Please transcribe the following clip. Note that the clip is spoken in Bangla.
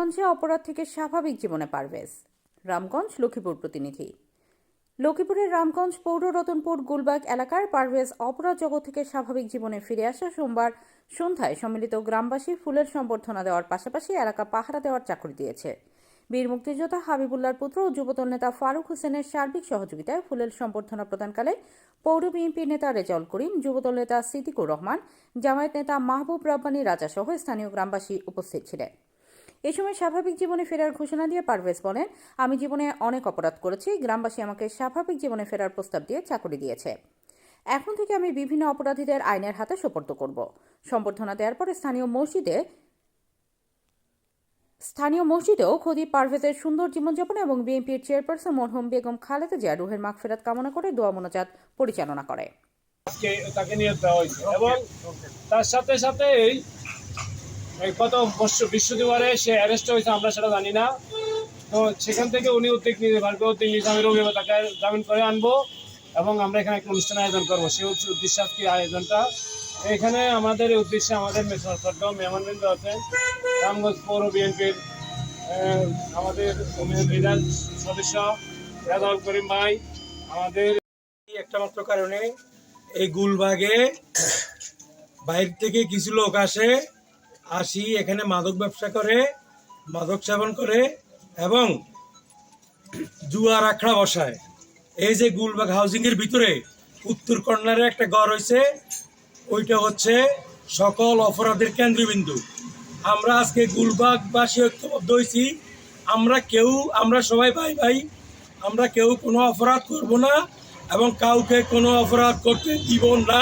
রামগঞ্জে অপরাধ থেকে স্বাভাবিক জীবনে পারভেজ। রামগঞ্জ লক্ষ্মীপুর প্রতিনিধি। লক্ষ্মীপুরের রামগঞ্জ পৌর রতনপুর গুলবাগ এলাকার পারভেজ অপরাধ জগৎ থেকে স্বাভাবিক জীবনে ফিরে আসা সোমবার সন্ধ্যায় সম্মিলিত গ্রামবাসী ফুলের সম্বর্ধনা দেওয়ার পাশাপাশি এলাকা পাহারা দেওয়ার চাকরি দিয়েছে। বীর মুক্তিযোদ্ধা হাবিবুল্লাহর পুত্র ও যুবদল নেতা ফারুক হোসেনের সার্বিক সহযোগিতায় ফুলের সম্বর্ধনা প্রদানকালে পৌর বিএনপির নেতা রেজাউল করিম, যুবদল নেতা সিদ্দিকুর রহমান, জামায়াত নেতা মাহবুব রব্বানী রাজা সহ স্থানীয় গ্রামবাসী উপস্থিত ছিলেন। এ সময় স্বাভাবিক জীবনে ফেরার ঘোষণা দিয়ে পারভেজ বলেন, আমি জীবনে অনেক অপরাধ করেছি, গ্রামবাসী আমাকে স্বাভাবিক জীবনে ফেরার প্রস্তাব দিয়ে চাকরি দিয়েছে। এখন থেকে আমি বিভিন্ন অপরাধীদের আইনের হাতে সোপর্দ করব। সম্বর্ধনা দেওয়ার পরে স্থানীয় মসজিদেও খোদি পারভেজের সুন্দর জীবনযাপন এবং বিএনপির চেয়ারপারসন মরহুম বেগম খালেদা জিয়া রুহের মাগফিরাত কামনা করে দোয়া মোনাজাত পরিচালনা করে। তাকে নিয়ে দেওয়া হয়েছে এবং তার সাথে সাথে কত বৃহস্পতিবারে সে অ্যারেস্ট হয়েছে আমরা সেটা জানি না। তো সেখান থেকে উনি উদ্যোগ নিয়ে আমি রবিবার তাকে জামিন করে আনবো এবং আমরা এখানে একটা অনুষ্ঠান আয়োজন করবো। সে হচ্ছে উদ্দেশ্য আজকে আয়োজনটা। এখানে আমাদের উদ্দেশ্যে আমাদের মেহমানবৃন্দ আছেন, রামগঞ্জ পৌর বিএনপির আমাদের বিধান সদস্য রেজাউল করিম ভাই। আমাদের একটা মাত্র কারণে এই গুলবাগে বাইরে থেকে কিছু লোক আসি এখানে মাদক ব্যবসা করে, মাদক সেবন করে এবং জুয়ার আখড়া বসায়। এই যে গুলবাগ হাউজিং এর ভিতরে উত্তর কর্নারে একটা ঘর হয়েছে, ওইটা হচ্ছে সকল অপরাধের কেন্দ্রবিন্দু। আমরা আজকে গুলবাগবাসী ঐক্যবদ্ধ হয়েছি। আমরা সবাই ভাই ভাই, আমরা কেউ কোনো অপরাধ করব না এবং কাউকে কোনো অপরাধ করতে দিব না।